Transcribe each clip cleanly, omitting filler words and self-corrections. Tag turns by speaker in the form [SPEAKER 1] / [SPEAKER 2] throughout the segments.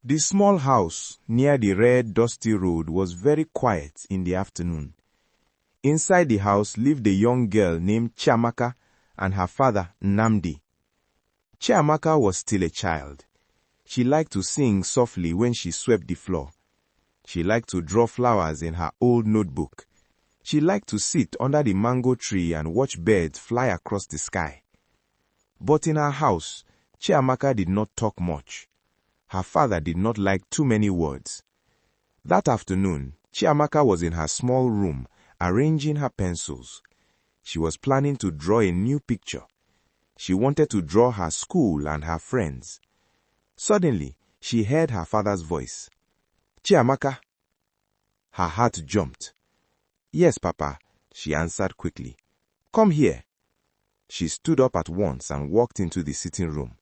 [SPEAKER 1] The small house near the red, dusty road was very quiet in the afternoon. Inside the house lived a young girl named Chiamaka and her father, Nnamdi. Chiamaka was still a child. She liked to sing softly when she swept the floor. She liked to draw flowers in her old notebook. She liked to sit under the mango tree and watch birds fly across the sky. But in her house, Chiamaka did not talk much. Her father did not like too many words. That afternoon, Chiamaka was in her small room, arranging her pencils. She was planning to draw a new picture. She wanted to draw her school and her friends. Suddenly, she heard her father's voice. "Chiamaka." Her heart jumped. "Yes, Papa," she answered quickly. "Come here." She stood up at once and walked into the sitting room.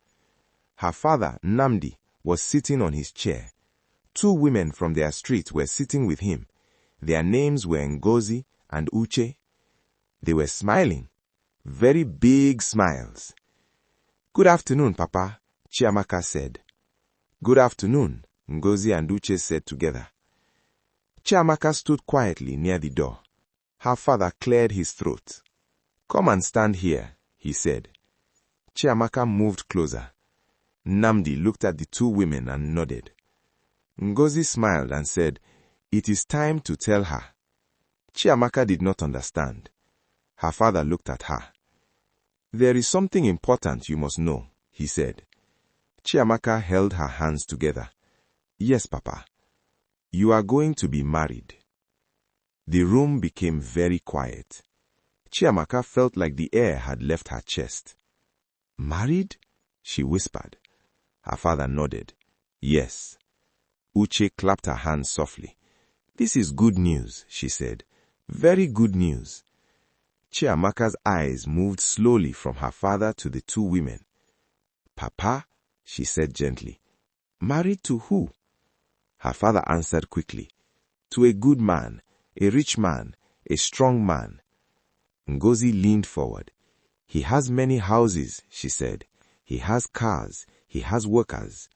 [SPEAKER 1] Her father, Nnamdi, was sitting on his chair. Two women from their street were sitting with him. Their names were Ngozi and Uche. They were smiling, very big smiles. "Good afternoon, Papa," Chiamaka said. "Good afternoon," Ngozi and Uche said together. Chiamaka stood quietly near the door. Her father cleared his throat. "Come and stand here," he said. Chiamaka moved closer. Nnamdi looked at the two women and nodded. Ngozi smiled and said, "It is time to tell her." Chiamaka did not understand. Her father looked at her. "There is something important you must know," he said. Chiamaka held her hands together. "Yes, Papa. You are going to be married." The room became very quiet. Chiamaka felt like the air had left her chest. "Married?" she whispered. Her father nodded. "Yes." Uche clapped her hands softly. "This is good news," she said. "Very good news." Chiamaka's eyes moved slowly from her father to the two women. "Papa," she said gently. "Married to who?" Her father answered quickly. "To a good man, a rich man, a strong man." Ngozi leaned forward. "He has many houses," she said. "He has cars. He has workers."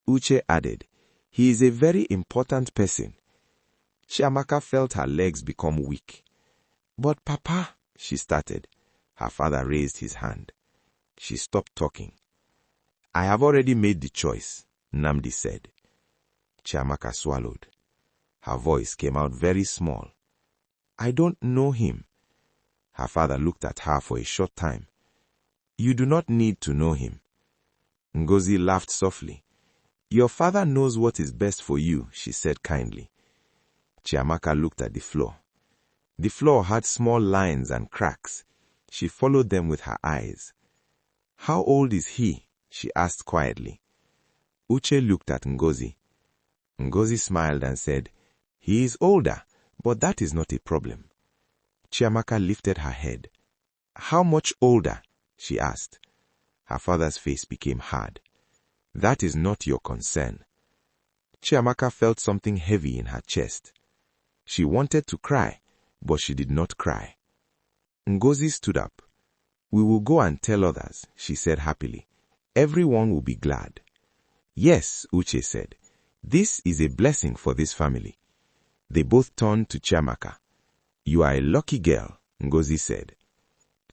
[SPEAKER 1] Uche added, "He is a very important person." Chiamaka felt her legs become weak. "But Papa," she started. Her father raised his hand. She stopped talking. "I have already made the choice," Nnamdi said. Chiamaka swallowed. Her voice came out very small. "I don't know him." Her father looked at her for a short time. "You do not need to know him." Ngozi laughed softly. "Your father knows what is best for you," she said kindly. Chiamaka looked at the floor. The floor had small lines and cracks. She followed them with her eyes. "How old is he?" she asked quietly. Uche looked at Ngozi. Ngozi smiled and said, "He is older, but that is not a problem." Chiamaka lifted her head. "How much older?" she asked. Her father's face became hard. "That is not your concern." Chiamaka felt something heavy in her chest. She wanted to cry, but she did not cry. Ngozi stood up. "We will go and tell others," she said happily. "Everyone will be glad." "Yes," Uche said. "This is a blessing for this family." They both turned to Chiamaka. "You are a lucky girl," Ngozi said.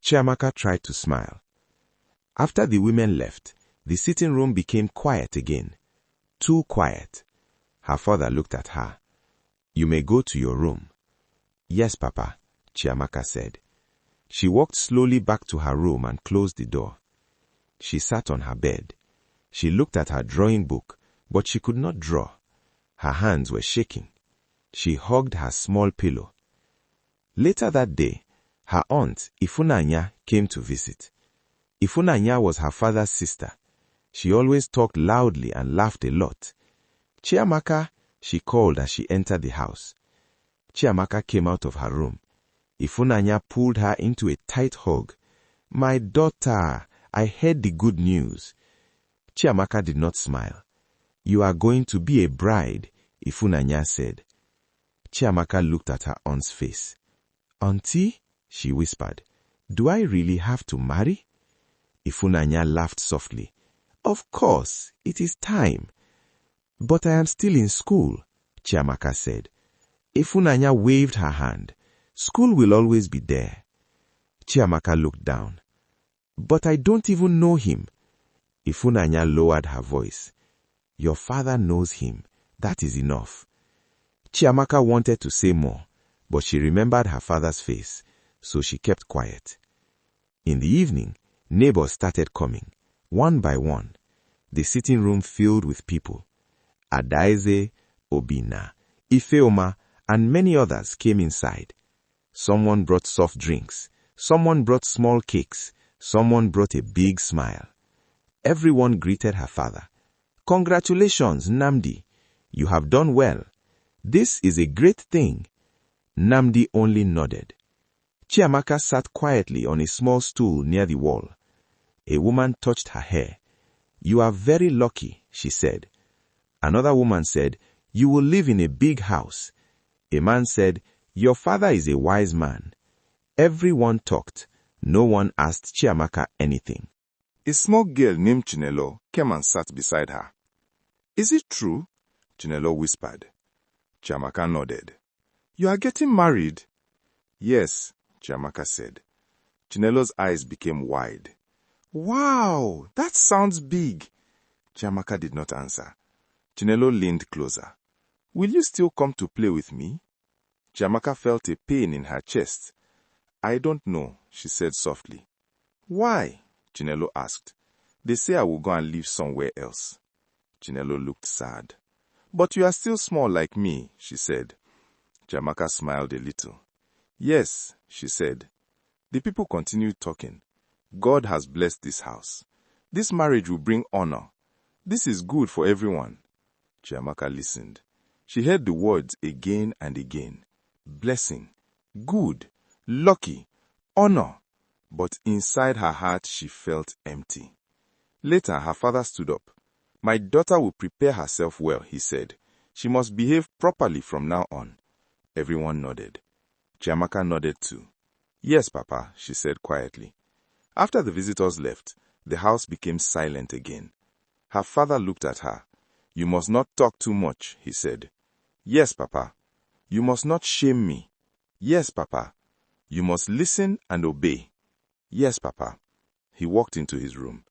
[SPEAKER 1] Chiamaka tried to smile. After the women left, the sitting room became quiet again. Too quiet. Her father looked at her. "You may go to your room." "Yes, Papa," Chiamaka said. She walked slowly back to her room and closed the door. She sat on her bed. She looked at her drawing book, but she could not draw. Her hands were shaking. She hugged her small pillow. Later that day, her aunt, Ifunanya, came to visit. Ifunanya was her father's sister. She always talked loudly and laughed a lot. "Chiamaka," she called as she entered the house. Chiamaka came out of her room. Ifunanya pulled her into a tight hug. "My daughter, I heard the good news." Chiamaka did not smile. "You are going to be a bride," Ifunanya said. Chiamaka looked at her aunt's face. "Auntie," she whispered, "do I really have to marry?" Ifunanya laughed softly. "Of course, it is time." "But I am still in school," Chiamaka said. Ifunanya waved her hand. "School will always be there." Chiamaka looked down. "But I don't even know him." Ifunanya lowered her voice. "Your father knows him. That is enough." Chiamaka wanted to say more, but she remembered her father's face, so she kept quiet. In the evening, neighbors started coming, one by one. The sitting room filled with people. Adaize, Obina, Ifeoma, and many others came inside. Someone brought soft drinks. Someone brought small cakes. Someone brought a big smile. Everyone greeted her father. "Congratulations, Namdi. You have done well. This is a great thing." Namdi only nodded. Chiamaka sat quietly on a small stool near the wall. A woman touched her hair. "You are very lucky," she said. Another woman said, "You will live in a big house." A man said, "Your father is a wise man." Everyone talked. No one asked Chiamaka anything. A small girl named Chinelo came and sat beside her. "Is it true?" Chinelo whispered. Chiamaka nodded. "You are getting married?" "Yes," Chiamaka said. Chinelo's eyes became wide. "Wow, that sounds big." Chiamaka did not answer. Chinelo leaned closer. "Will you still come to play with me?" Chiamaka felt a pain in her chest. "I don't know," she said softly. "Why?" Chinelo asked. "They say I will go and live somewhere else." Chinelo looked sad. "But you are still small like me," she said. Chiamaka smiled a little. "Yes," she said. The people continued talking. "God has blessed this house. This marriage will bring honor. This is good for everyone." Chiamaka listened. She heard the words again and again. Blessing, good, lucky, honor. But inside her heart she felt empty. Later her father stood up. "My daughter will prepare herself well," he said. "She must behave properly from now on." Everyone nodded. Chiamaka nodded too. "Yes, Papa," she said quietly. After the visitors left, the house became silent again. Her father looked at her. "You must not talk too much," he said. "Yes, Papa." "You must not shame me." "Yes, Papa." "You must listen and obey." "Yes, Papa." He walked into his room.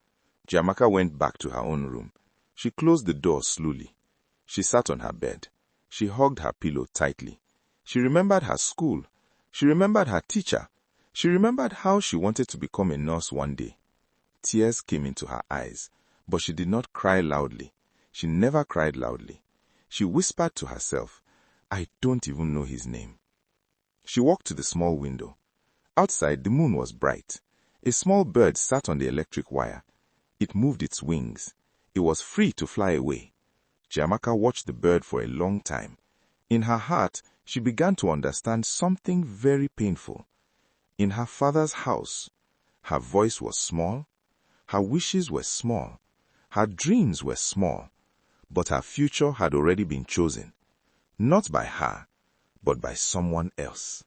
[SPEAKER 1] Chiamaka went back to her own room. She closed the door slowly. She sat on her bed. She hugged her pillow tightly. She remembered her school. She remembered her teacher. She remembered how she wanted to become a nurse one day. Tears came into her eyes, but she did not cry loudly. She never cried loudly. She whispered to herself, "I don't even know his name." She walked to the small window. Outside, the moon was bright. A small bird sat on the electric wire. It moved its wings. It was free to fly away. Chiamaka watched the bird for a long time. In her heart, she began to understand something very painful. In her father's house, her voice was small, her wishes were small, her dreams were small, but her future had already been chosen, not by her, but by someone else.